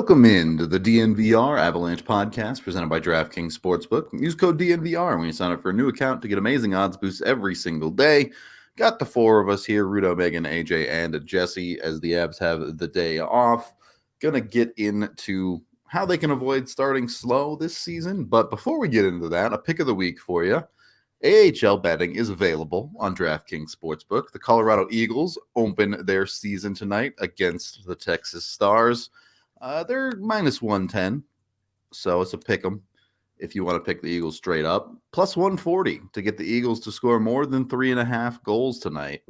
Welcome into the DNVR Avalanche podcast presented by DraftKings Sportsbook. Use code DNVR when you sign up for a new account to get amazing odds boosts every single day. Got the four of us here, Rudo, Megan, AJ, and Jesse, as the Avs have the day off. Gonna get into how they can avoid starting slow this season. But before we get into that, a pick of the week for you. AHL betting is available on DraftKings Sportsbook. The Colorado Eagles open their season tonight against the Texas Stars. They're minus 110, so it's a pick 'em if you want to pick the Eagles straight up. Plus 140 to get the Eagles to score more than 3.5 goals tonight.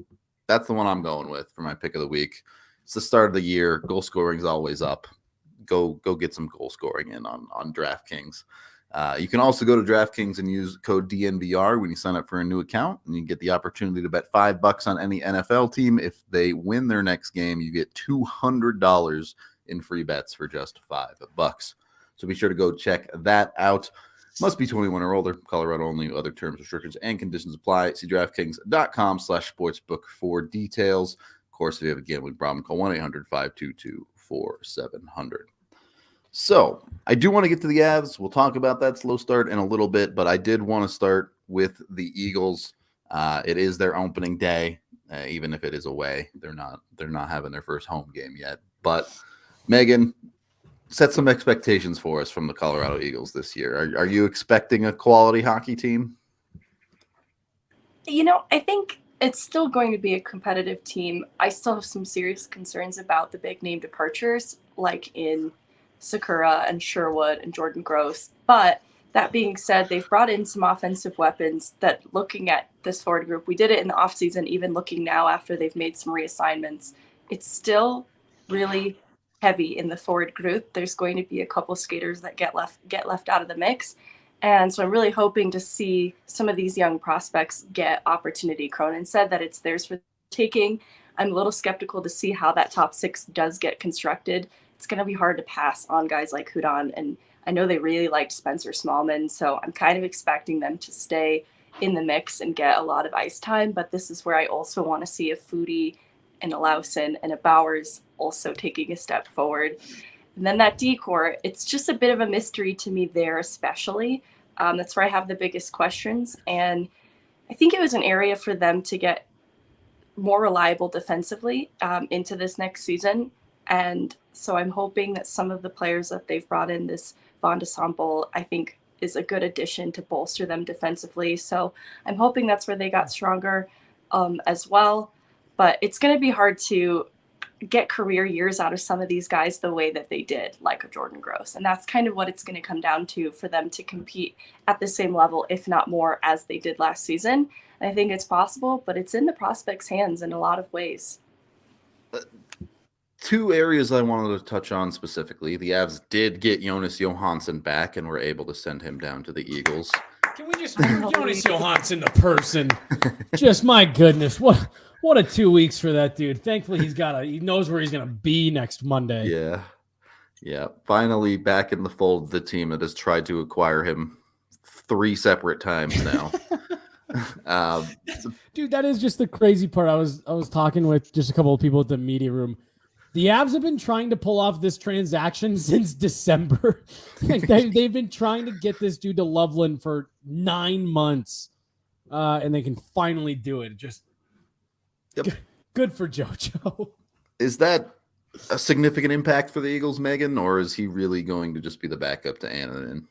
That's the one I'm going with for my pick of the week. It's the start of the year. Goal scoring is always up. Go get some goal scoring in on DraftKings. You can also go to DraftKings and use code DNVR when you sign up for a new account, and you get the opportunity to bet $5 on any NFL team. If they win their next game, you get $200 in free bets for just $5. So be sure to go check that out. Must be 21 or older. Colorado only. Other terms, restrictions, and conditions apply. See DraftKings.com/sportsbook for details. Of course, if you have a gambling problem, call 1-800-522-4700. So I do want to get to the Avs. We'll talk about that slow start in a little bit, but I did want to start with the Eagles. It is their opening day, even if it is away. They're not having their first home game yet, but Megan, set some expectations for us from the Colorado Eagles this year. Are you expecting a quality hockey team? I think it's still going to be a competitive team. I still have some serious concerns about the big name departures, like in Sakura and Sherwood and Jordan Gross. But that being said, they've brought in some offensive weapons that, looking at this forward group, we did it in the offseason, even looking now after they've made some reassignments, it's still really heavy in the forward group. There's going to be a couple skaters that get left out of the mix. And so I'm really hoping to see some of these young prospects get opportunity. Cronin said that it's theirs for taking. I'm a little skeptical to see how that top six does get constructed. It's going to be hard to pass on guys like Hudon, and I know they really liked Spencer Smallman, so I'm kind of expecting them to stay in the mix and get a lot of ice time. But this is where I also want to see a Foodie and a Lawson and a Bowers also taking a step forward. And then that decor, it's just a bit of a mystery to me there, especially. That's where I have the biggest questions. And I think it was an area for them to get more reliable defensively into this next season. And so I'm hoping that some of the players that they've brought in, this Von de Sample, I think is a good addition to bolster them defensively. So I'm hoping that's where they got stronger as well. But it's going to be hard to get career years out of some of these guys the way that they did, like a Jordan Gross. And that's kind of what it's going to come down to for them to compete at the same level, if not more, as they did last season. And I think it's possible, but it's in the prospects' hands in a lot of ways. Two areas I wanted to touch on specifically. The Avs did get Jonas Johanson back and were able to send him down to the Eagles. Can we just Jonas Johanson, the person? Just my goodness, what a 2 weeks for that dude. Thankfully, he knows where he's gonna be next Monday. Yeah. Finally back in the fold of the team that has tried to acquire him 3 separate times now. Dude, that is just the crazy part. I was talking with just a couple of people at the media room. The Avs have been trying to pull off this transaction since December. They've been trying to get this dude to Loveland for 9 months, and they can finally do it. Just good for JoJo. Is that a significant impact for the Eagles, Megan, or is he really going to just be the backup to Annunen?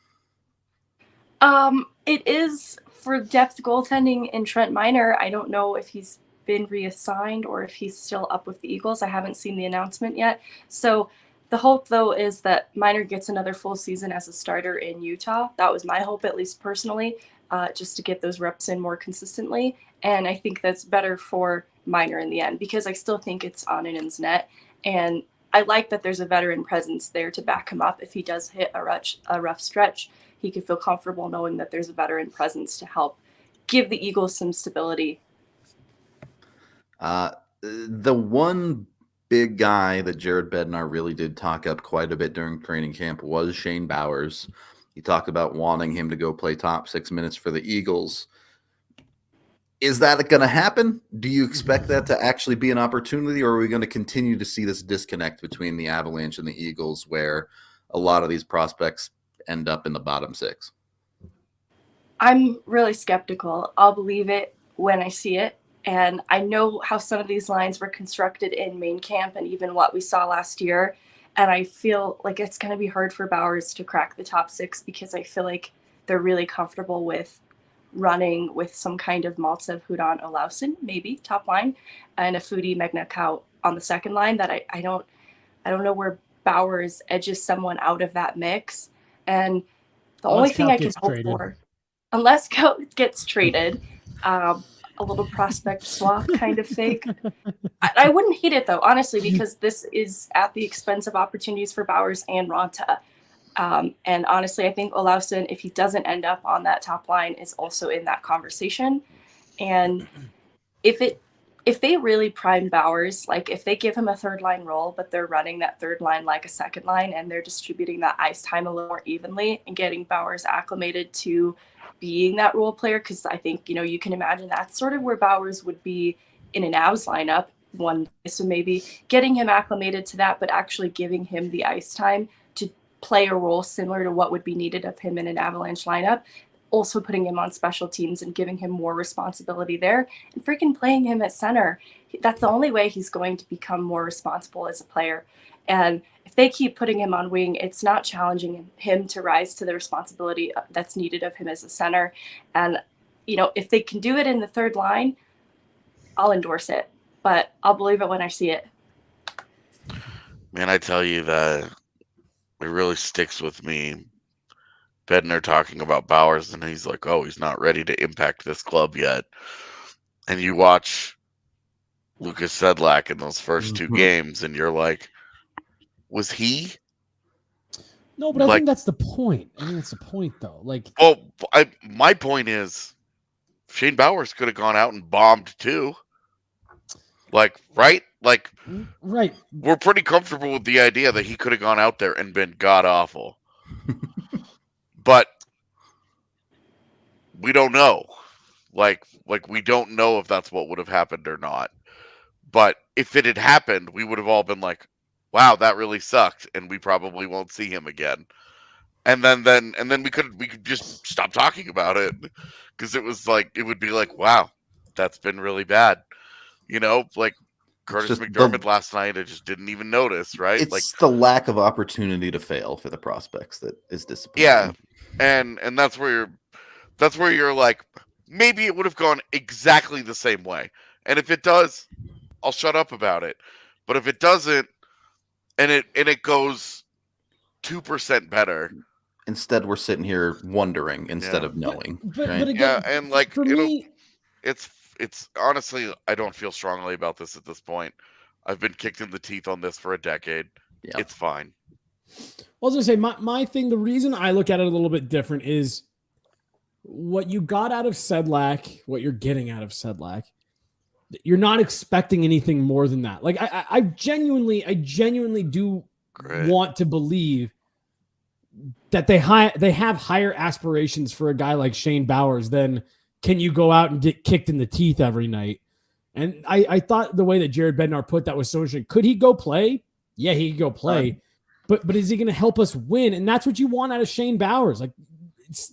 It is for depth goaltending in Trent Miner. I don't know if he's been reassigned or if he's still up with the Eagles. I haven't seen the announcement yet. So the hope, though, is that Miner gets another full season as a starter in Utah. That was my hope, at least personally, just to get those reps in more consistently. And I think that's better for Miner in the end, because I still think it's Annunen's net. And I like that there's a veteran presence there to back him up. If he does hit a rough stretch, he can feel comfortable knowing that there's a veteran presence to help give the Eagles some stability. The one big guy that Jared Bednar really did talk up quite a bit during training camp was Shane Bowers. He talked about wanting him to go play top 6 minutes for the Eagles. Is that going to happen? Do you expect that to actually be an opportunity, or are we going to continue to see this disconnect between the Avalanche and the Eagles where a lot of these prospects end up in the bottom six? I'm really skeptical. I'll believe it when I see it. And I know how some of these lines were constructed in main camp and even what we saw last year. And I feel like it's going to be hard for Bowers to crack the top six because I feel like they're really comfortable with running with some kind of Maltsev, Hudon, Olausson, maybe top line, and a Foodie Megna on the second line. That I don't know where Bowers edges someone out of that mix. And the only thing I can hope for, unless Cout gets traded, a little prospect swap kind of thing. I wouldn't hate it though, honestly, because this is at the expense of opportunities for Bowers and Ronta. And honestly, I think Olausson, if he doesn't end up on that top line, is also in that conversation. And if they really prime Bowers, like if they give him a third line role, but they're running that third line like a second line and they're distributing that ice time a little more evenly and getting Bowers acclimated to being that role player, because I think, you can imagine that's sort of where Bowers would be in an Avs lineup one day. So maybe getting him acclimated to that, but actually giving him the ice time to play a role similar to what would be needed of him in an Avalanche lineup. Also putting him on special teams and giving him more responsibility there and freaking playing him at center. That's the only way he's going to become more responsible as a player. And if they keep putting him on wing, it's not challenging him to rise to the responsibility that's needed of him as a center. And, if they can do it in the third line, I'll endorse it, but I'll believe it when I see it. Man, I tell you that it really sticks with me. Bednar talking about Bowers, and he's like, oh, he's not ready to impact this club yet. And you watch Lucas Sedlak in those first two games, and you're like, was he? No, but I think that's the point. I think that's the point, though. My point is, Shane Bowers could have gone out and bombed too. Right? Right. We're pretty comfortable with the idea that he could have gone out there and been god awful. But we don't know. We don't know if that's what would have happened or not. But if it had happened, we would have all been like, wow, that really sucked, and we probably won't see him again. And then we could just stop talking about it, because it would be like, wow, that's been really bad. Curtis McDermott last night, I just didn't even notice, right? It's the lack of opportunity to fail for the prospects that is disappointing. Yeah, and that's where you're like, maybe it would have gone exactly the same way. And if it does, I'll shut up about it. But if it doesn't, and it goes 2% better, instead we're sitting here wondering instead of knowing. But again, yeah, and for me, it's honestly, I don't feel strongly about this at this point. I've been kicked in the teeth on this for a decade. Yeah. It's fine. I was gonna say my thing. The reason I look at it a little bit different is what you got out of Sedlak, what you're getting out of Sedlak. You're not expecting anything more than that. Like I genuinely do want to believe that they have higher aspirations for a guy like Shane Bowers than can you go out and get kicked in the teeth every night. And I thought the way that Jared Bednar put that was so interesting. Could he go play? Yeah, he could go play. But is he going to help us win? And that's what you want out of Shane Bowers. Like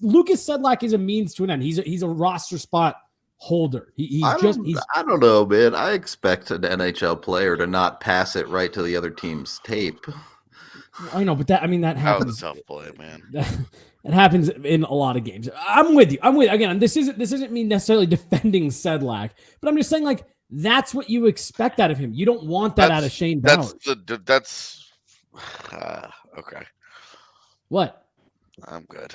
Lucas Sedlak is a means to an end. He's a roster spot holder. I don't know, man. I expect an NHL player to not pass it right to the other team's tape. I know, but that happens. That was a tough play, man. It happens in a lot of games. I'm with you. Again, this isn't me necessarily defending Sedlak, but I'm just saying that's what you expect out of him. You don't want that out of Shane Bowers. That's okay. What? I'm good.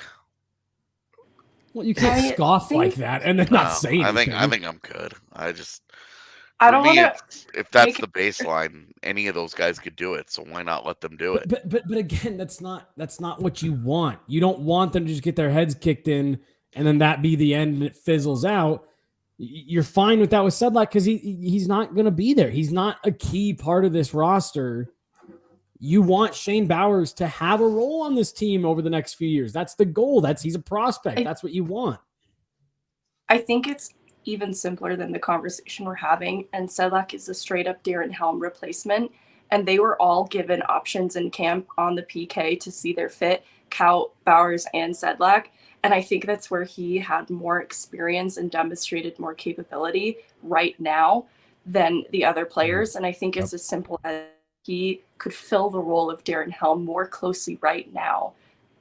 Well, you can't scoff like that and then not say anything. I think I'm good. I don't want to. If that's the baseline, any of those guys could do it. So why not let them do it? But again, that's not what you want. You don't want them to just get their heads kicked in and then that be the end and it fizzles out. You're fine with that with Sedlak because he's not going to be there. He's not a key part of this roster. You want Shane Bowers to have a role on this team over the next few years. That's the goal. He's a prospect. That's what you want. I think it's even simpler than the conversation we're having. And Sedlak is a straight up Darren Helm replacement. And they were all given options in camp on the PK to see their fit, Kaut, Bowers, and Sedlak. And I think that's where he had more experience and demonstrated more capability right now than the other players. And I think it's as simple as he could fill the role of Darren Helm more closely right now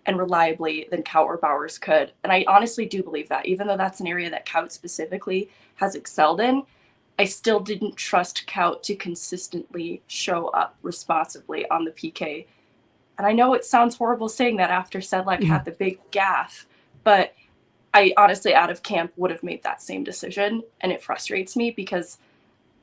and reliably than Kaut or Bowers could. And I honestly do believe that, even though that's an area that Kaut specifically has excelled in, I still didn't trust Kaut to consistently show up responsibly on the PK. And I know it sounds horrible saying that after Sedlak had the big gaffe, but I honestly, out of camp, would have made that same decision. And it frustrates me because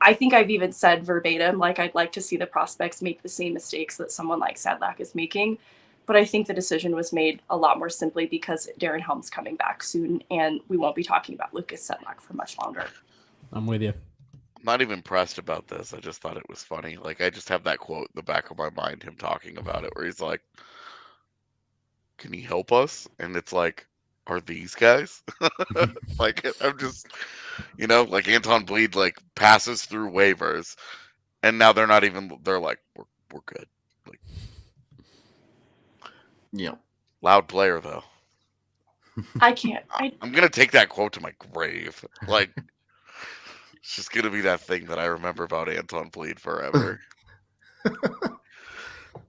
I think I've even said verbatim, like, I'd like to see the prospects make the same mistakes that someone like Sedlak is making. But I think the decision was made a lot more simply because Darren Helm's coming back soon, and we won't be talking about Lucas Sedlak for much longer. I'm with you. I'm not even impressed about this. I just thought it was funny. Like, I just have that quote in the back of my mind, him talking about it, where he's like, can he help us? And it's like, are these guys? Like, I'm just, like Anton Bleed, like, passes through waivers, and now they're like, we're good. Like, Yeah. loud player, though. I can't. I'm going to take that quote to my grave. Like, it's just going to be that thing that I remember about Anton Bleed forever.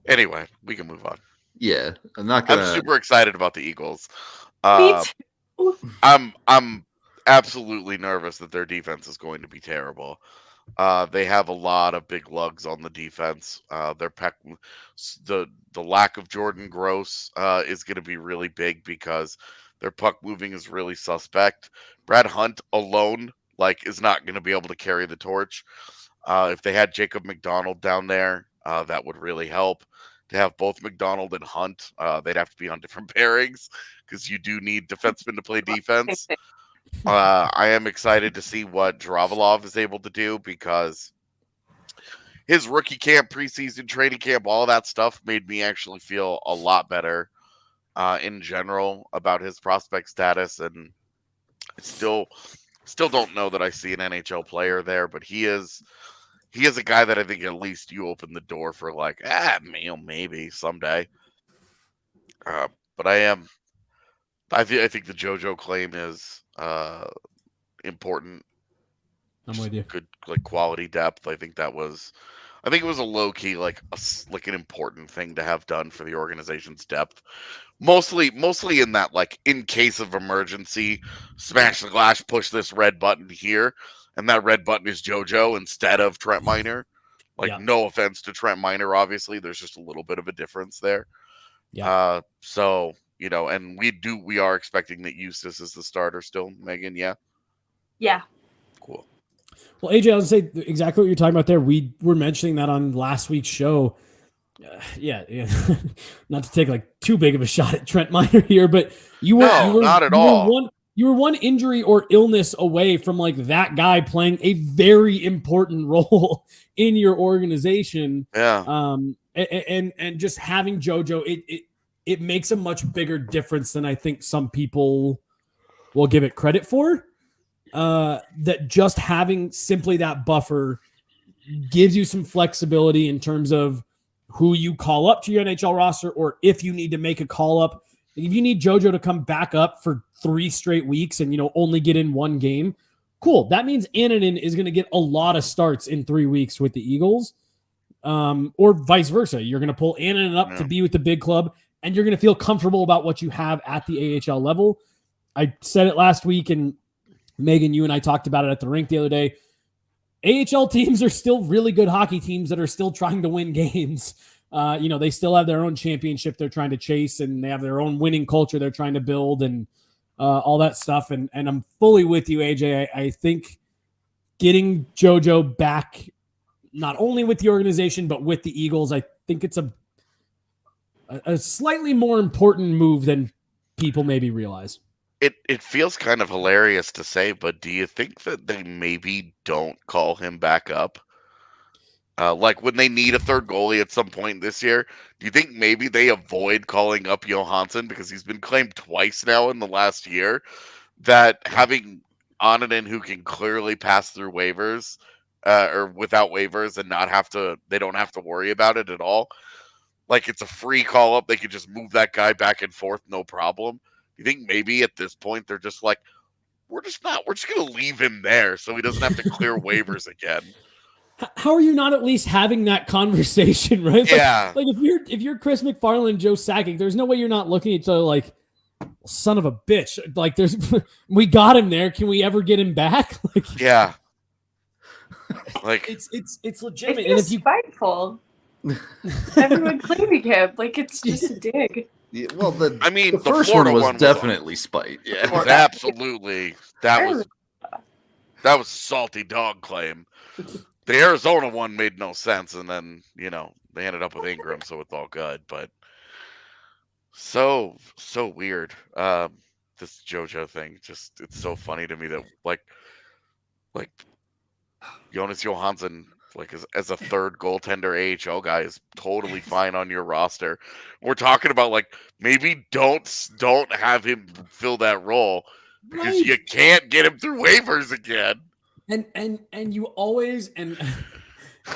Anyway, we can move on. Yeah. I'm super excited about the Eagles. Me too. I'm absolutely nervous that their defense is going to be terrible. They have a lot of big lugs on the defense. The lack of Jordan Gross is going to be really big because their puck moving is really suspect. Brad Hunt alone, is not going to be able to carry the torch. If they had Jacob McDonald down there, that would really help. To have both McDonald and Hunt, they'd have to be on different pairings because you do need defensemen to play defense. I am excited to see what Dravilov is able to do because his rookie camp, preseason training camp, all that stuff made me actually feel a lot better in general about his prospect status. And I still don't know that I see an NHL player there, but he is a guy that I think at least you open the door for, maybe someday. But I think the JoJo claim is important. I'm with you. Good, quality depth. I think it was a low key, an important thing to have done for the organization's depth. Mostly in that, in case of emergency, smash the glass, push this red button here, and that red button is JoJo instead of Trent Miner. No offense to Trent Miner, obviously, there's just a little bit of a difference there. Yeah. So, and we are expecting that Eustace is the starter still, Megan, yeah? Yeah. Cool. Well, AJ, I was going to say exactly what you're talking about there. We were mentioning that on last week's show. Yeah. Not to take too big of a shot at Trent Miner here, but you were not at all. You were one injury or illness away from that guy playing a very important role in your organization. Yeah. And just having JoJo, it makes a much bigger difference than I think some people will give it credit for. That just having simply that buffer gives you some flexibility in terms of who you call up to your NHL roster, or if you need to make a call up. If you need JoJo to come back up for 3 straight weeks and only get in 1 game, cool. That means Annunen is going to get a lot of starts in 3 weeks with the Eagles, or vice versa. You're going to pull Annunen up to be with the big club, and you're going to feel comfortable about what you have at the AHL level. I said it last week, and Megan, you and I talked about it at the rink the other day. AHL teams are still really good hockey teams that are still trying to win games. They still have their own championship they're trying to chase, and they have their own winning culture they're trying to build, and all that stuff. And I'm fully with you, AJ. I think getting JoJo back, not only with the organization, but with the Eagles, I think it's a slightly more important move than people maybe realize. It feels kind of hilarious to say, but do you think that they maybe don't call him back up? When they need a third goalie at some point this year, do you think maybe they avoid calling up Johansson because he's been claimed twice now in the last year? That having Onanen who can clearly pass through waivers or without waivers and they don't have to worry about it at all. Like it's a free call up. They could just move that guy back and forth, no problem. You think maybe at this point they're just like, we're just going to leave him there so he doesn't have to clear waivers again. How are you not at least having that conversation, right? It's Yeah. Like if you're Chris McFarland and Joe Sakic, there's no way you're not looking at each other like, son of a bitch. Like we got him there. Can we ever get him back? Like, yeah. Like it's It's legitimate. just And if you spiteful. Everyone claiming him. Like it's just a dig. Yeah, well, the first Florida one was one was definitely spite. it Yeah. was absolutely that was salty dog claim. The Arizona one made no sense, and then they ended up with Ingram, so it's all good. But so weird. This JoJo thing, it's so funny to me that like Jonas Johanson, like as a third goaltender AHL guy, is totally fine on your roster. We're talking about like maybe don't have him fill that role because you can't get him through waivers again. And you always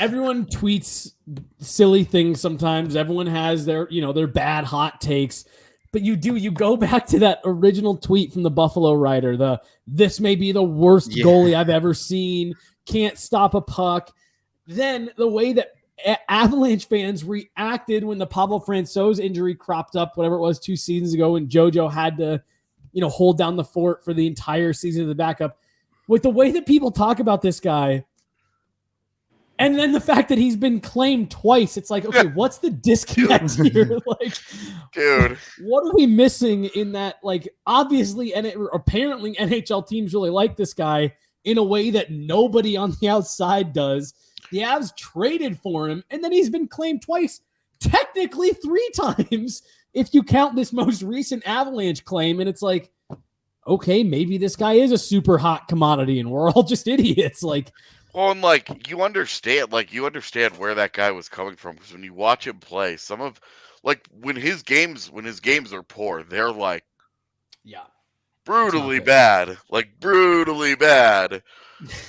everyone tweets silly things sometimes. Everyone has their their bad hot takes. But you go back to that original tweet from the Buffalo writer, this may be the worst goalie I've ever seen, can't stop a puck. Then the way that Avalanche fans reacted when the Pablo Francouz injury cropped up, whatever it was 2 seasons ago, when JoJo had to, hold down the fort for the entire season of the backup. With the way that people talk about this guy, and then the fact that he's been claimed twice, it's like, okay, what's the disconnect here? Like, dude, what are we missing in that? Like, obviously, and apparently NHL teams really like this guy in a way that nobody on the outside does. The Avs traded for him, and then he's been claimed twice, technically 3 times, if you count this most recent Avalanche claim. And it's like, okay, maybe this guy is a super hot commodity, and we're all just idiots. Like, well, and like you understand where that guy was coming from, because when you watch him play, some of like when his games are poor, they're like brutally bad.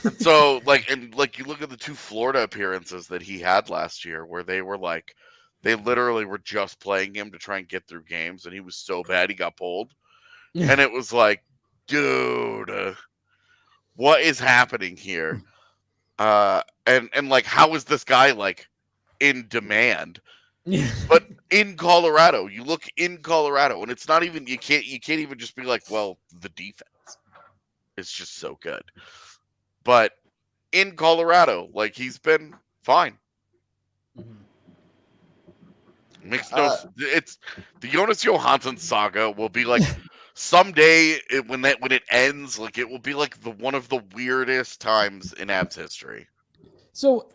And so like you look at the 2 Florida appearances that he had last year, where they literally were just playing him to try and get through games, and he was so bad he got pulled. And it was like, dude, what is happening here? And like, how is this guy like in demand? But in Colorado, you look in Colorado, and it's not even you can't even just be like, well, the defense is just so good. But in Colorado, like, he's been fine. Makes no. It's the Jonas Johansson saga will be like someday when it ends, like it will be like one of the weirdest times in Avs history. So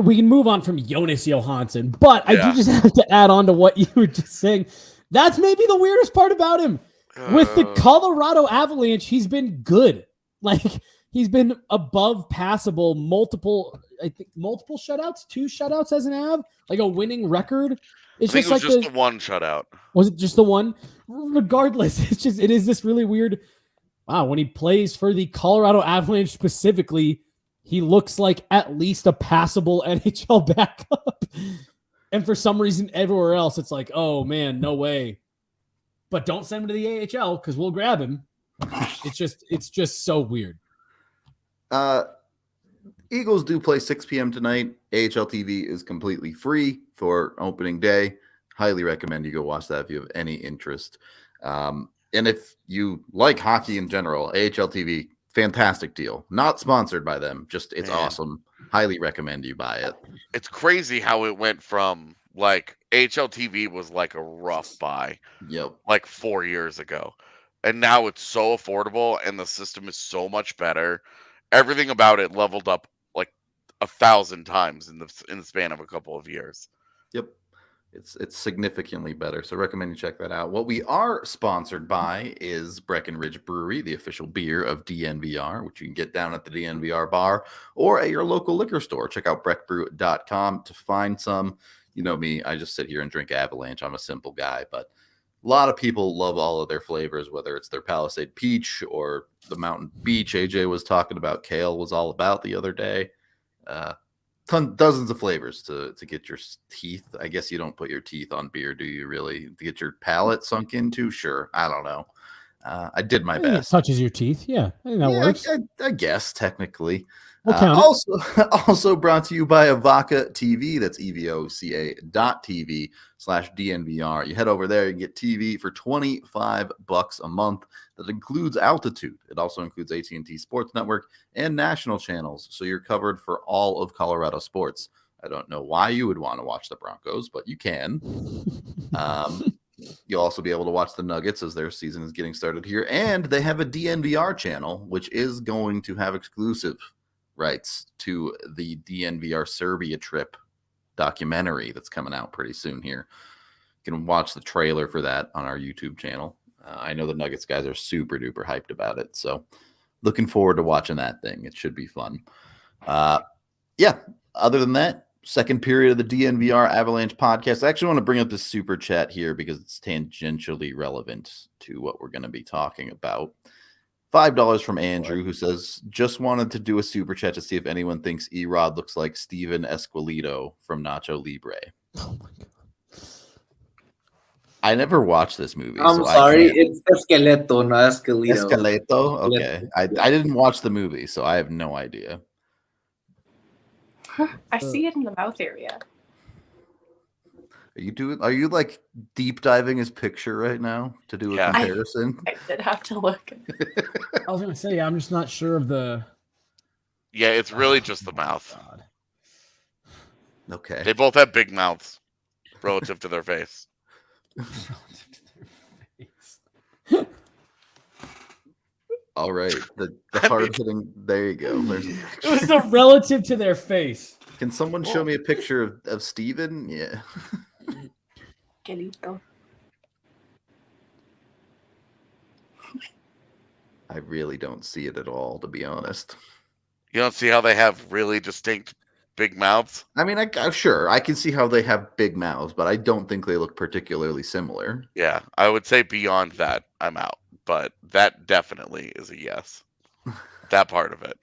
we can move on from Jonas Johansson, but I do just have to add on to what you were just saying. That's maybe the weirdest part about him. With the Colorado Avalanche, he's been good. Like, he's been above passable, multiple shutouts, 2 shutouts as an Av, like a winning record. It's just like the one shutout. Was it just the one? Regardless, it is this really weird. Wow, when he plays for the Colorado Avalanche specifically, he looks like at least a passable NHL backup. And for some reason, everywhere else, it's like, oh man, no way. But don't send him to the AHL because we'll grab him. It's just so weird. Eagles do play 6 p.m. tonight. AHL TV is completely free for opening day. Highly recommend you go watch that if you have any interest. And if you like hockey in general, AHL TV, fantastic deal. Not sponsored by them. Just it's awesome. Highly recommend you buy it. It's crazy how it went from like AHL TV was like a rough buy. Yep. Like 4 years ago. And now it's so affordable and the system is so much better. Everything about it leveled up like 1,000 times in the span of a couple of years. Yep. It's significantly better. So recommend you check that out. What we are sponsored by is Breckenridge Brewery, the official beer of DNVR, which you can get down at the DNVR bar or at your local liquor store. Check out breckbrew.com to find some. You know me, I just sit here and drink Avalanche. I'm a simple guy, but A lot of people love all of their flavors, whether it's their Palisade Peach or the Mountain Beach. AJ was talking about, Kale was all about the other day. Dozens of flavors to get your teeth. I guess you don't put your teeth on beer, do you really? To get your palate sunk into? Sure. I don't know. I did my best. It touches your teeth. Yeah, I think that works. I guess technically. We'll count it. Also brought to you by Evoca TV. That's evoca.tv/DNVR. You head over there, you get TV for $25 a month. That includes Altitude. It also includes AT&T Sports Network and national channels. So you're covered for all of Colorado sports. I don't know why you would want to watch the Broncos, but you can. You'll also be able to watch the Nuggets as their season is getting started here. And they have a DNVR channel, which is going to have exclusive rights to the DNVR Serbia trip documentary that's coming out pretty soon here. You can watch the trailer for that on our YouTube channel. I know the Nuggets guys are super duper hyped about it. So looking forward to watching that thing. It should be fun. Yeah, other than that, second period of the DNVR Avalanche podcast. I actually want to bring up this super chat here because it's tangentially relevant to what we're going to be talking about. $5 from Andrew, who says, just wanted to do a super chat to see if anyone thinks Erod looks like Steven Esquilito from Nacho Libre. Oh my God. I never watched this movie. I'm sorry, it's Esqueleto, not Esquilito. Esqueleto? Okay. I didn't watch the movie, so I have no idea. I see it in the mouth area. Are you like deep diving his picture right now to do a comparison? I did have to look. I was going to say, I'm just not sure of the... Yeah, it's really just the mouth. God. Okay. They both have big mouths relative to their face. All right. The hard hitting. There you go. It was the relative to their face. Can someone show me a picture of Steven? Yeah. Gelito. I really don't see it at all, to be honest. You don't see how they have really distinct big mouths? I mean, sure, I can see how they have big mouths, but I don't think they look particularly similar. Yeah, I would say beyond that, I'm out. But that definitely is a yes. That part of it.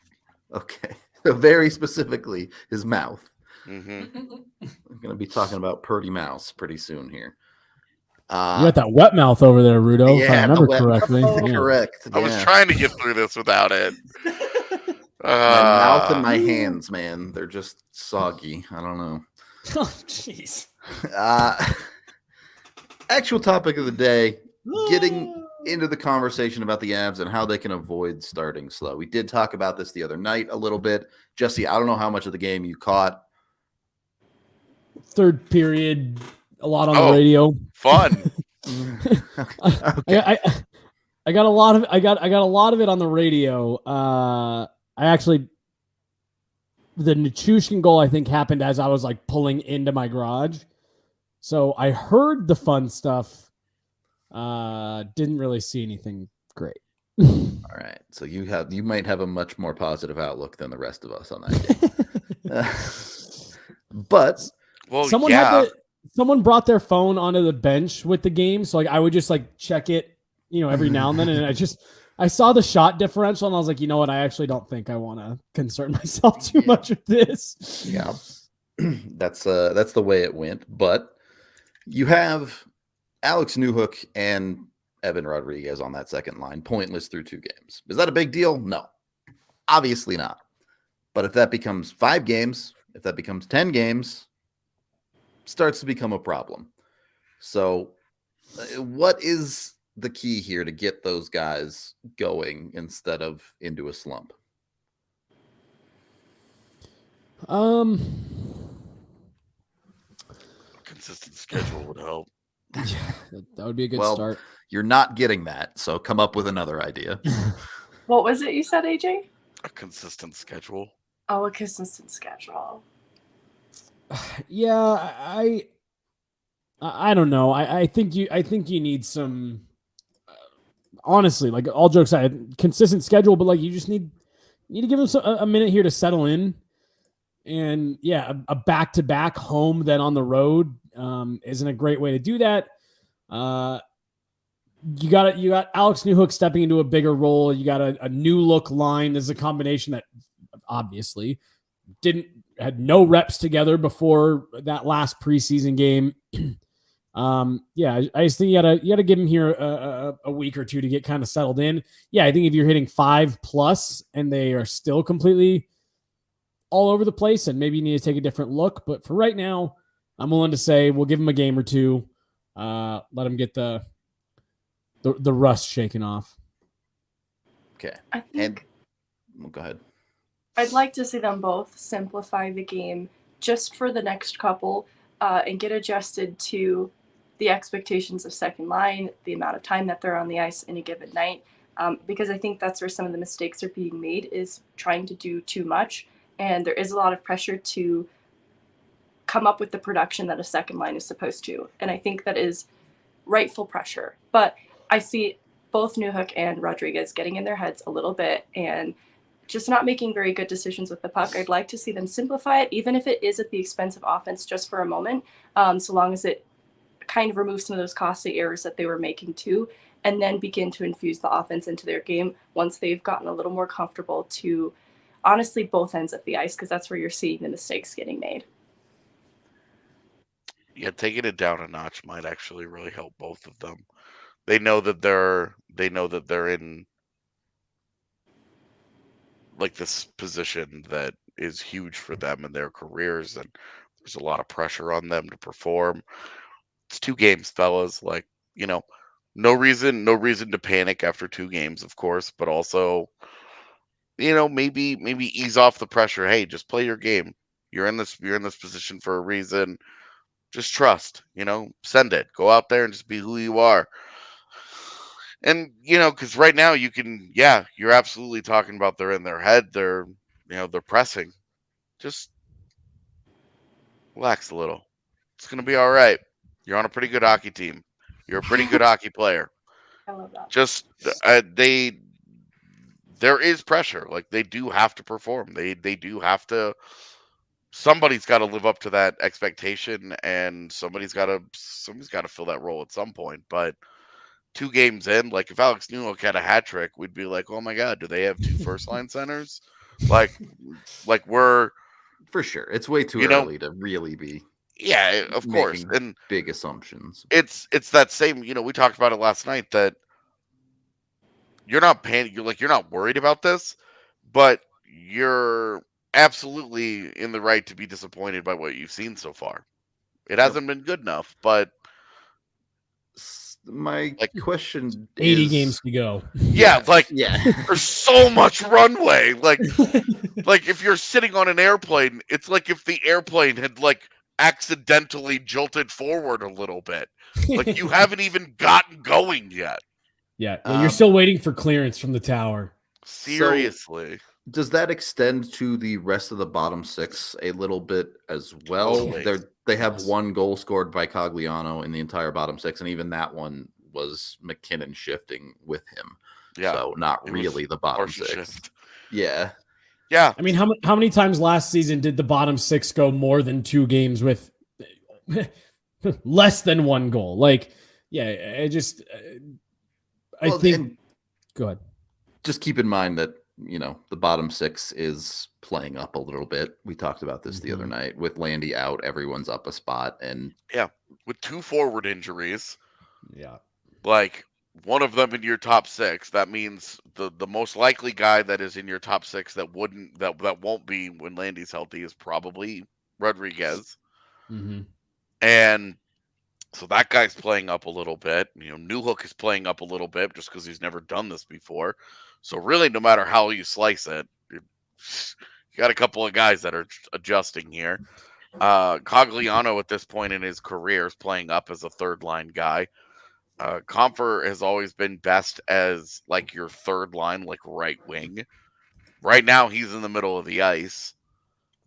Okay. So very specifically, his mouth. Mm-hmm. I'm going to be talking about Purdy Mouse pretty soon here. You got that wet mouth over there, Rudo, if I remember correctly. Correct. I was trying to get through this without it. My mouth and my hands, man. They're just soggy. I don't know. Oh, jeez. Actual topic of the day, getting into the conversation about the Avs and how they can avoid starting slow. We did talk about this the other night a little bit. Jesse, I don't know how much of the game you caught. Third period, a lot on the radio. Fun. Okay. I got a lot of I got a lot of it on the radio. The Nichushkin goal, I think, happened as I was like pulling into my garage. So I heard the fun stuff. Didn't really see anything great. All right. So you might have a much more positive outlook than the rest of us on that game. But well, someone brought their phone onto the bench with the game. So like I would just like check it, every now and then. And I saw the shot differential and I was like, you know what? I actually don't think I want to concern myself too much with this. Yeah. That's the way it went. But you have Alex Newhook and Evan Rodriguez on that second line, pointless through 2 games. Is that a big deal? No, obviously not. But if that becomes 5 games, if that becomes 10 games, starts to become a problem. So what is the key here to get those guys going instead of into a slump? Consistent schedule would help. Yeah, that would be a good start. You're not getting that, so come up with another idea. What was it you said, AJ? A consistent schedule. Oh, a consistent schedule. Yeah, I don't know. I think you need some. Honestly, like all jokes aside, consistent schedule, but like you just need to give them a minute here to settle in. And yeah, a back-to-back home then on the road isn't a great way to do that. you got Alex Newhook stepping into a bigger role. You got a new look line. There's a combination that obviously had no reps together before that last preseason game. Yeah, I just think you gotta give him here a week or two to get kind of settled in. Yeah, I think if you're hitting 5+ and they are still completely all over the place, and maybe you need to take a different look. But for right now, I'm willing to say we'll give him a game or two. Let him get the rust shaken off. Okay. I think Well, go ahead. I'd like to see them both simplify the game just for the next couple and get adjusted to the expectations of second line, the amount of time that they're on the ice in a given night. Because I think that's where some of the mistakes are being made, is trying to do too much. And there is a lot of pressure to come up with the production that a second line is supposed to. And I think that is rightful pressure. But I see both Newhook and Rodriguez getting in their heads a little bit and just not making very good decisions with the puck. I'd like to see them simplify it, even if it is at the expense of offense just for a moment, so long as it kind of removes some of those costly errors that they were making too, and then begin to infuse the offense into their game once they've gotten a little more comfortable to, honestly, both ends of the ice, because that's where you're seeing the mistakes getting made. Yeah, taking it down a notch might actually really help both of them. They know that they're in like this position that is huge for them in their careers, and there's a lot of pressure on them to perform. It's 2 games, fellas. Like, no reason to panic after 2 games, of course, but also, maybe ease off the pressure. Hey, just play your game. You're in this position for a reason. Just trust, send it. Go out there and just be who you are. And, because right now you're absolutely talking about they're in their head. They're pressing. Just relax a little. It's going to be all right. You're on a pretty good hockey team. You're a pretty good hockey player. I love that. Just, there is pressure. Like, they do have to perform. They do have to. Somebody's got to live up to that expectation, and somebody's got to fill that role at some point. But 2 games in, like, if Alex Newhook had a hat trick, we'd be like, oh my god, do they have 2 first line centers? Like we're For sure. It's way too early to really be of course, and big assumptions. It's that same. We talked about it last night, that you're not you're not worried about this, but you're absolutely in the right to be disappointed by what you've seen so far. It hasn't been good enough, but my question 80 is, games to go. Yeah, there's so much runway. Like if you're sitting on an airplane, it's like if the airplane had accidentally jolted forward a little bit. Like, you haven't even gotten going yet. Yeah, you're still waiting for clearance from the tower. Seriously. Does that extend to the rest of the bottom 6 a little bit as well? Totally. They have 1 goal scored by Cogliano in the entire bottom 6, and even that one was McKinnon shifting with him. Yeah. So not really the bottom 6. Shift. Yeah. Yeah. I mean, how many times last season did the bottom 6 go more than 2 games with less than 1 goal? Like, yeah, I think. Go ahead. Just keep in mind that, the bottom 6 is playing up a little bit. We talked about this the other night. With Landy out, everyone's up a spot. And yeah, with 2 forward injuries. Yeah. Like, one of them in your top 6, that means the most likely guy that is in your top 6 that won't be when Landy's healthy is probably Rodriguez. Mm-hmm. And so that guy's playing up a little bit. Newhook is playing up a little bit just because he's never done this before. So really, no matter how you slice it, you got a couple of guys that are adjusting here. Cogliano at this point in his career is playing up as a third line guy. Comfer has always been best as your third line, right wing. Right now, he's in the middle of the ice.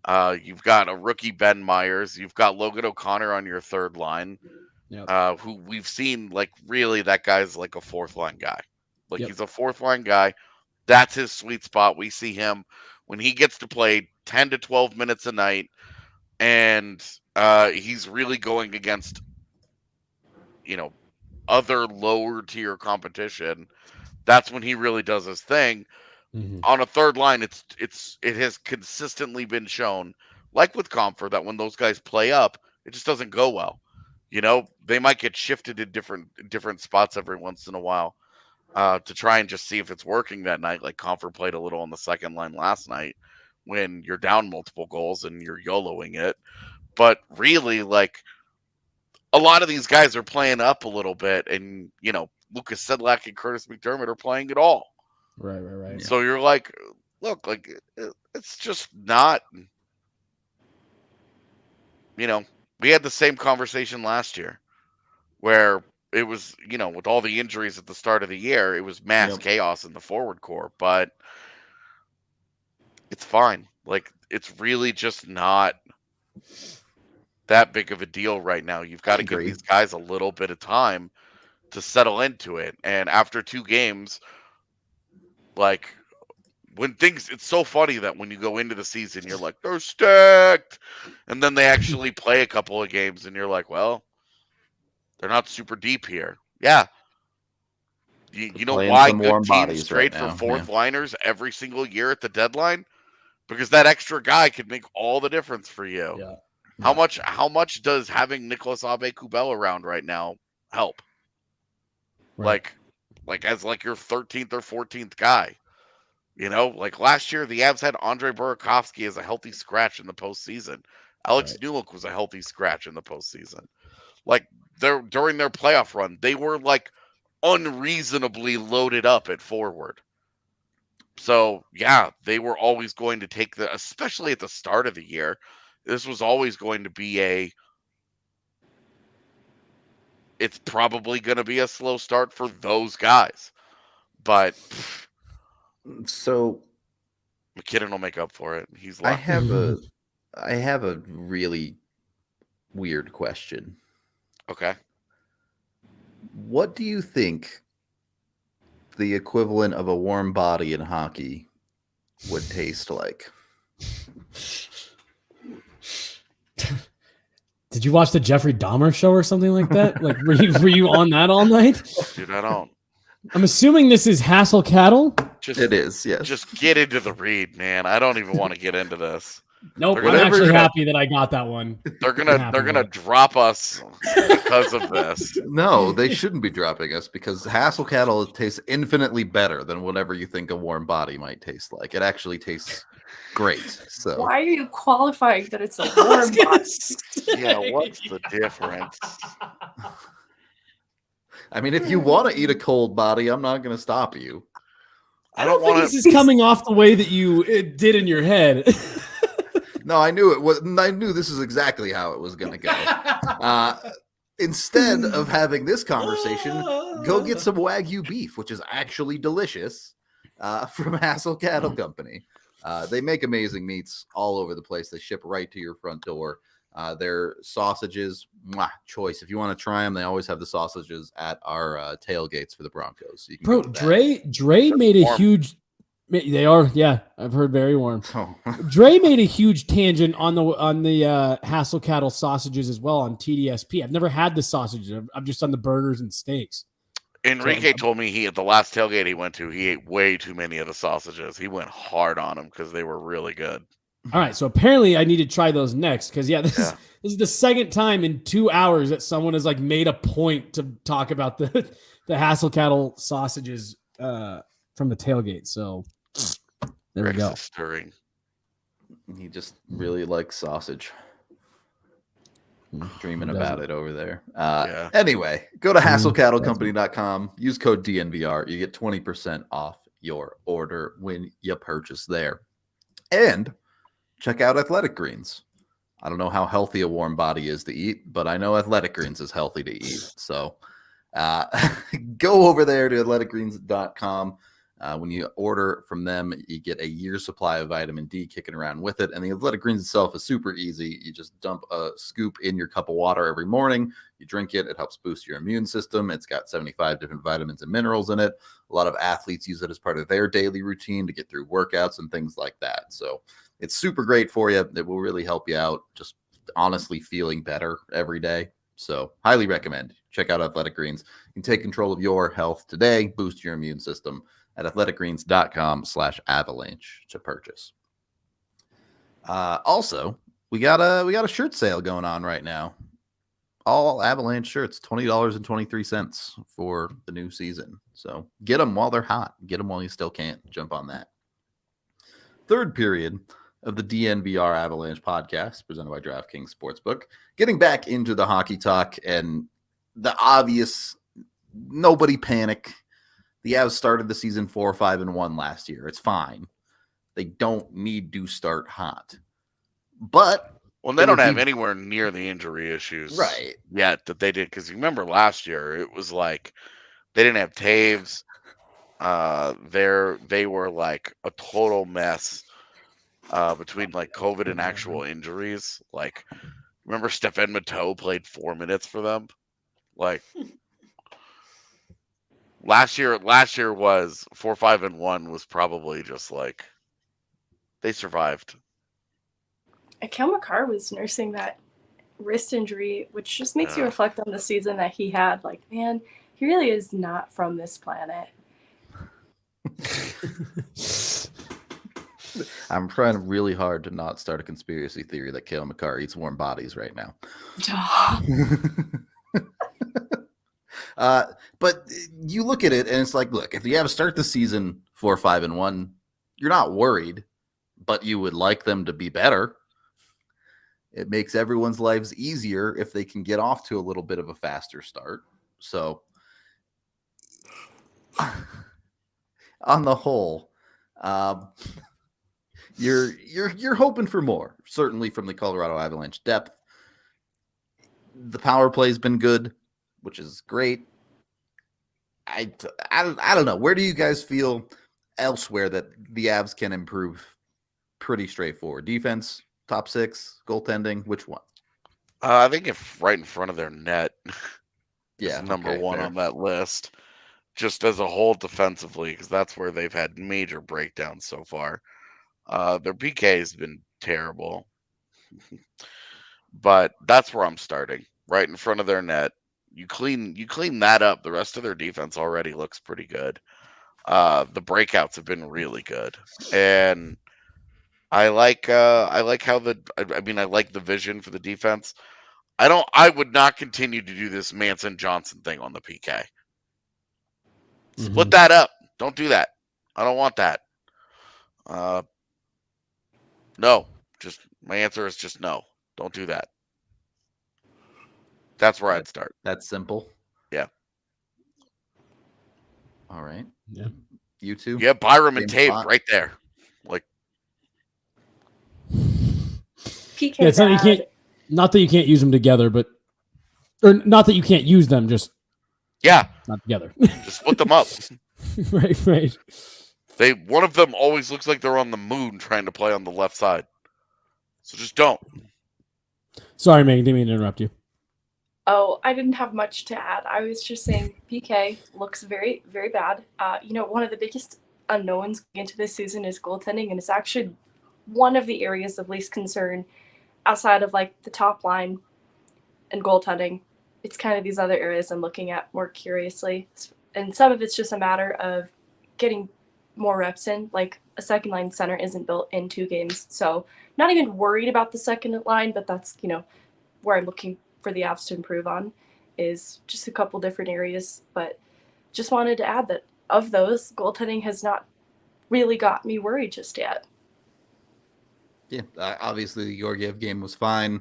You've got a rookie Ben Myers. You've got Logan O'Connor on your third line. Yep. Who we've seen really that guy's a fourth line guy. Yep. He's a fourth line guy. That's his sweet spot. We see him when he gets to play 10 to 12 minutes a night, and he's really going against other lower tier competition, that's when he really does his thing. On a third line, it has consistently been shown, like with Comfort, that when those guys play up, it just doesn't go well. You know, they might get shifted in different spots every once in a while to try and just see if it's working that night. Like Comfort played a little on the second line last night when you're down multiple goals and you're YOLOing it. But really, like, a lot of these guys are playing up a little bit, and, you know, Lucas Sedlak and Curtis McDermott are playing it all. Right. So you're like, look, like, it's just not, you know, we had the same conversation last year where it was, you know, with all the injuries at the start of the year, it was mass chaos in the forward core, but it's fine. Like, it's really just not that big of a deal right now. You've got to give these guys a little bit of time to settle into it. And after 2 games, like, when things, it's so funny that when you go into the season, you're like, they're stacked. And then they actually play a couple of games and you're like, well, they're not super deep here. Yeah. You know why good teams trade for fourth liners every single year at the deadline? Because that extra guy could make all the difference for you. Yeah. How much does having Nicolas Aube-Kubel around right now help? Right. Like as like your 13th or 14th guy. You know, like last year, the Avs had Andre Burakovsky as a healthy scratch in the postseason. Alex Newhook was a healthy scratch in the postseason. Like, during their playoff run, they were like unreasonably loaded up at forward. So yeah, they were always going to take especially at the start of the year, this was always going to be it's probably going to be a slow start for those guys. But so McKinnon will make up for it. He's I lucky. have a really weird question. Okay. What do you think the equivalent of a warm body in hockey would taste like? Did you watch the Jeffrey Dahmer show or something like that? Like, were you on that all night? Dude, I don't. I'm assuming this is Hassel Cattle. It is, yes. Just get into the read, man. I don't even want to get into this. Nope, I'm actually happy that I got that one. They're gonna drop us because of this. No, they shouldn't be dropping us because Hassel Cattle tastes infinitely better than whatever you think a warm body might taste like. It actually tastes great. So why are you qualifying that it's a warm body? Yeah, what's the difference? I mean, if you want to eat a cold body, I'm not going to stop you. I don't think this is coming off the way that you did in your head. No, I knew it was. I knew this is exactly how it was going to go. Instead of having this conversation, go get some Wagyu beef, which is actually delicious, from Hassel Cattle Company. They make amazing meats all over the place. They ship right to your front door. Their sausages, choice. If you want to try them, they always have the sausages at our tailgates for the Broncos. So you can Bro, Dre made a huge. They are, yeah. I've heard very warm. Oh. Dre made a huge tangent on the Hassel Cattle sausages as well on TDSP. I've never had the sausages. I've just done the burgers and steaks. Enrique told me at the last tailgate he went to, he ate way too many of the sausages. He went hard on them because they were really good. All right, so apparently I need to try those next because this is the second time in 2 hours that someone has like made a point to talk about the Hassel Cattle sausages from the tailgate. So there we go. Stirring. He just really likes sausage. Dreaming about it over there. Anyway, go to hasslecattlecompany.com. Use code DNVR. You get 20% off your order when you purchase there. And check out Athletic Greens. I don't know how healthy a warm body is to eat, but I know Athletic Greens is healthy to eat. So go over there to athleticgreens.com. When you order from them, you get a year's supply of vitamin D kicking around with it. And the Athletic Greens itself is super easy. You just dump a scoop in your cup of water every morning. You drink it. It helps boost your immune system. It's got 75 different vitamins and minerals in it. A lot of athletes use it as part of their daily routine to get through workouts and things like that. So it's super great for you. It will really help you out. Just honestly feeling better every day. So highly recommend. Check out Athletic Greens. You can take control of your health today, boost your immune system at athleticgreens.com/avalanche to purchase. Also, we got a shirt sale going on right now. All Avalanche shirts, $20.23 for the new season. So get them while they're hot. Get them while you still can. Jump on that. Third period of the DNVR Avalanche podcast presented by DraftKings Sportsbook. Getting back into the hockey talk and the obvious, nobody panic. The Avs started the season 4-5-1 last year. It's fine. They don't need to start hot. But they don't have anywhere near the injury issues yet that they did. Because you remember last year, it was like they didn't have Taves. They were like a total mess between like COVID and actual injuries. Like, remember Stefan Matteau played 4 minutes for them? Like, last year was 4-5-1 was probably just like they survived. Cale Makar was nursing that wrist injury, which just makes you reflect on the season that he had. Like, man, he really is not from this planet. I'm trying really hard to not start a conspiracy theory that Cale Makar eats warm bodies right now. But you look at it and it's like, look, if you have to start the season 4-5-1, you're not worried, but you would like them to be better. It makes everyone's lives easier if they can get off to a little bit of a faster start. So on the whole, you're hoping for more, certainly from the Colorado Avalanche depth. The power play's been good, which is great. I don't know. Where do you guys feel elsewhere that the Avs can improve? Pretty straightforward. Defense, top six, goaltending, which one? I think if right in front of their net is number one on that list, just as a whole defensively, because that's where they've had major breakdowns so far. Their PK has been terrible, but that's where I'm starting. Right in front of their net. You clean that up. The rest of their defense already looks pretty good. The breakouts have been really good, and I like how I like the vision for the defense. I would not continue to do this Manson Johnson thing on the PK. Split that up. Don't do that. I don't want that. No. Just my answer is just no. Don't do that. That's where I'd start. That's simple. Yeah. All right. Yeah. You two? Yeah, Byram and Taves right there. Like PK. Yeah, it's not that you can't use them together, but or not that you can't use them, just not together. Just split them up. Right. One of them always looks like they're on the moon trying to play on the left side. So just don't. Sorry, Megan, didn't mean to interrupt you. Oh, I didn't have much to add. I was just saying PK looks very, very bad. One of the biggest unknowns into this season is goaltending, and it's actually one of the areas of least concern outside of like the top line and goaltending. It's kind of these other areas I'm looking at more curiously. And some of it's just a matter of getting more reps in. Like a second line center isn't built in 2 games. So not even worried about the second line, but that's, where I'm looking for the Avs to improve on is just a couple different areas. But just wanted to add that of those, goaltending has not really got me worried just yet. Yeah, obviously the Georgiev game was fine.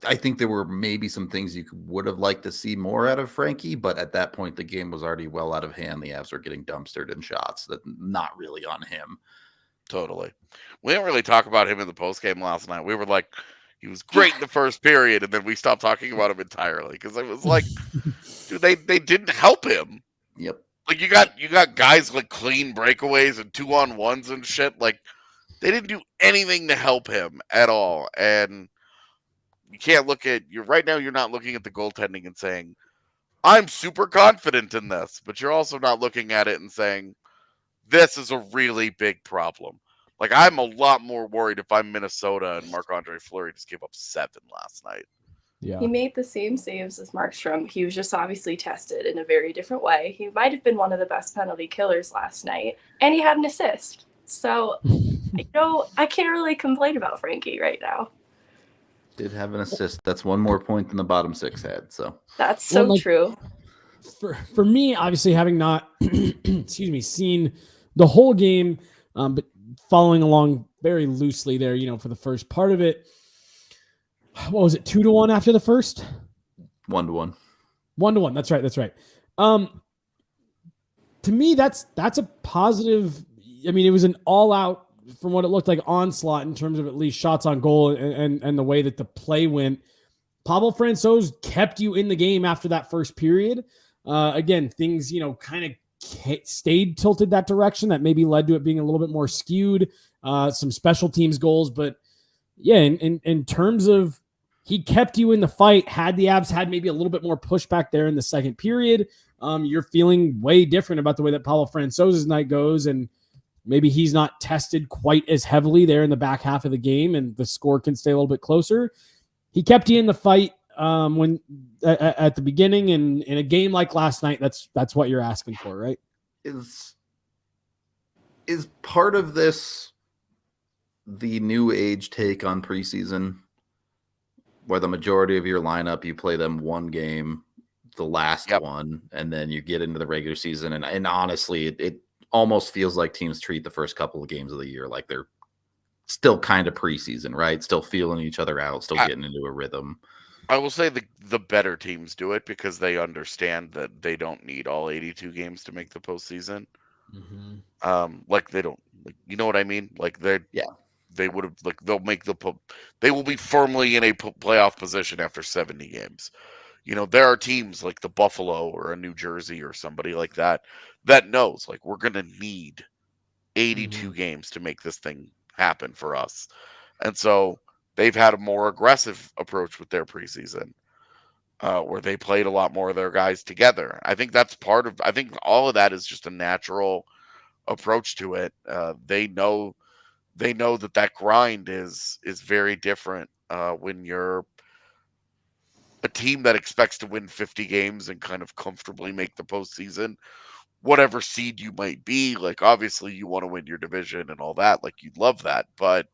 I think there were maybe some things you would have liked to see more out of Frankie, but at that point the game was already well out of hand. The Avs were getting dumpstered in shots that not really on him. Totally. We didn't really talk about him in the postgame last night. We were like, he was great in the first period, and then we stopped talking about him entirely because it was like, dude, they didn't help him. Yep. Like you got guys like clean breakaways and 2-on-1s and shit. Like they didn't do anything to help him at all. And you can't look at right now. You're not looking at the goaltending and saying, I'm super confident in this, but you're also not looking at it and saying, this is a really big problem. Like I'm a lot more worried if I'm Minnesota and Marc-Andre Fleury just gave up 7 last night. Yeah. He made the same saves as Markstrom. He was just obviously tested in a very different way. He might have been one of the best penalty killers last night, and he had an assist. So, I can't really complain about Frankie right now. Did have an assist. That's one more point than the bottom six had. So that's so true. For me, obviously having not, seen the whole game, but following along very loosely there, for the first part of it. What was it? 2-1 after the first? 1-1. 1-1. That's right. To me, that's a positive. I mean, it was an all-out, from what it looked like, onslaught in terms of at least shots on goal and the way that the play went. Pavel Francouz kept you in the game after that first period. Again, things, kind of stayed tilted that direction. That maybe led to it being a little bit more skewed. Some special teams goals, but yeah, in terms of, he kept you in the fight. Had the Avs had maybe a little bit more pushback there in the second period, you're feeling way different about the way that Pavel Francouz's night goes, and maybe he's not tested quite as heavily there in the back half of the game, and the score can stay a little bit closer. He kept you in the fight when at the beginning, and in a game like last night, that's what you're asking for, right? Is part of this the new age take on preseason, where the majority of your lineup, you play them one game, the last one, and then you get into the regular season. And honestly, it almost feels like teams treat the first couple of games of the year like they're still kind of preseason, right? Still feeling each other out, still getting into a rhythm. I will say the better teams do it because they understand that they don't need all 82 games to make the postseason. Mm-hmm. Like they don't, like, you know what I mean? Like they would have, like, they will be firmly in a playoff position after 70 games. There are teams like the Buffalo or a New Jersey or somebody like that knows, like, we're going to need 82 games to make this thing happen for us. And so they've had a more aggressive approach with their preseason, where they played a lot more of their guys together. I think that's I think all of that is just a natural approach to it. They know that grind is very different when you're a team that expects to win 50 games and kind of comfortably make the postseason, whatever seed you might be. Like, obviously you want to win your division and all that, like, you'd love that, but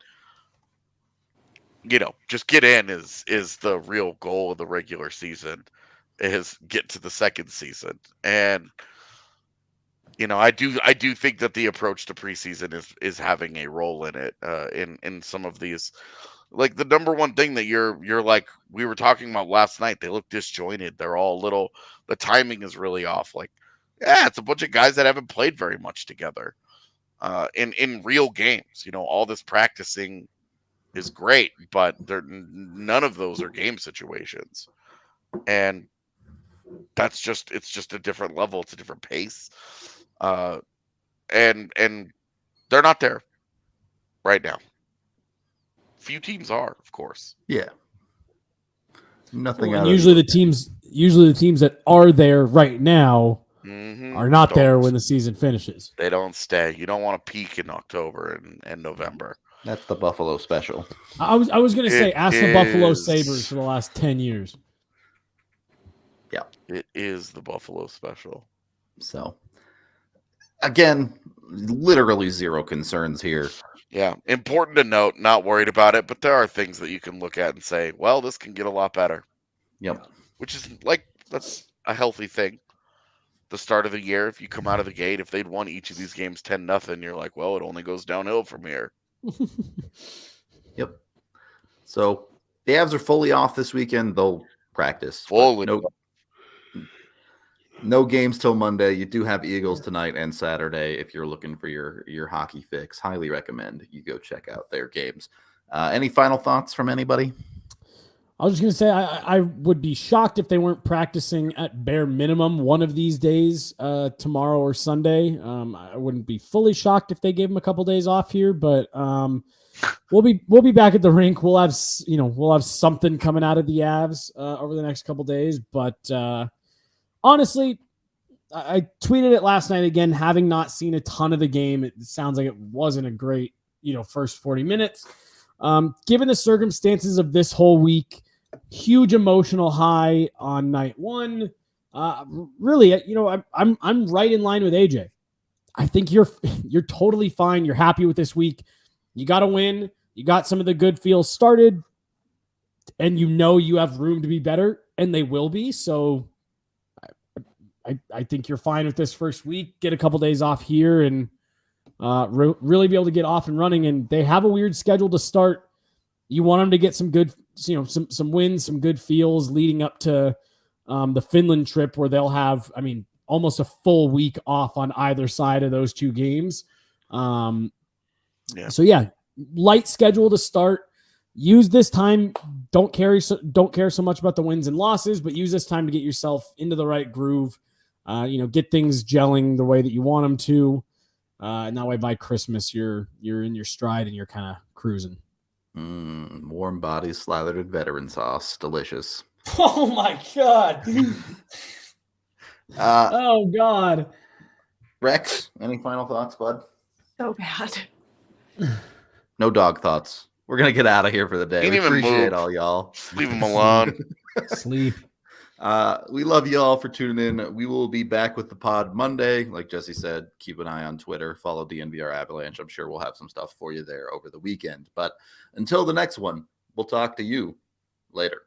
just get in is the real goal of the regular season, is get to the second season. And I do think that the approach to preseason is having a role in it, in some of these. Like, the number one thing that you're like, we were talking about last night, they look disjointed. They're all the timing is really off. Like, yeah, it's a bunch of guys that haven't played very much together in real games. All this practicing is great, but none of those are game situations. And it's just a different level. It's a different pace. And they're not there right now. Few teams are, of course. Yeah. Nothing. And usually the teams that are there right now are not there when the season finishes. They don't stay. You don't want to peak in October and November. That's the Buffalo special. I was going to say, ask the Buffalo Sabres for the last 10 years. Yeah. It is the Buffalo special. So, again, literally zero concerns here. Yeah. Important to note, not worried about it, but there are things that you can look at and say, well, this can get a lot better. Yep. Which is, like, that's a healthy thing. The start of the year, if you come out of the gate, if they'd won each of these games 10-0, you're like, well, it only goes downhill from here. Yep. So the Avs are fully off this weekend. They'll practice. Fully. No games till Monday. You do have Eagles tonight and Saturday. If you're looking for your hockey fix, highly recommend you go check out their games. Any final thoughts from anybody? I was just going to say, I would be shocked if they weren't practicing at bare minimum one of these days, tomorrow or Sunday. I wouldn't be fully shocked if they gave them a couple days off here, but we'll be back at the rink. We'll have something coming out of the Avs over the next couple days. But honestly, I tweeted it last night again. Having not seen a ton of the game, it sounds like it wasn't a great first 40 minutes. Given the circumstances of this whole week, huge emotional high on night one. Really, I'm right in line with AJ. I think you're totally fine. You're happy with this week. You got to win. You got some of the good feels started, and you have room to be better, and they will be. So I think you're fine with this first week. Get a couple days off here and really be able to get off and running. And they have a weird schedule to start. You want them to get some good, some wins, some good feels leading up to the Finland trip, where they'll have, almost a full week off on either side of those two games. So yeah, light schedule to start. Use this time. Don't care so much about the wins and losses, but use this time to get yourself into the right groove. Get things gelling the way that you want them to. And that way by Christmas, you're in your stride and you're kind of cruising. Warm bodies slathered in veteran sauce. Delicious. Oh my God. Oh God. Rex, any final thoughts, bud? So bad. No dog thoughts. We're going to get out of here for the day. Can't We even appreciate move. all y'all. Just leave him alone. Sleep. We love you all for tuning in. We will be back with the pod Monday. Like Jesse said, keep an eye on Twitter. Follow DNVR Avalanche. I'm sure we'll have some stuff for you there over the weekend. But until the next one, we'll talk to you later.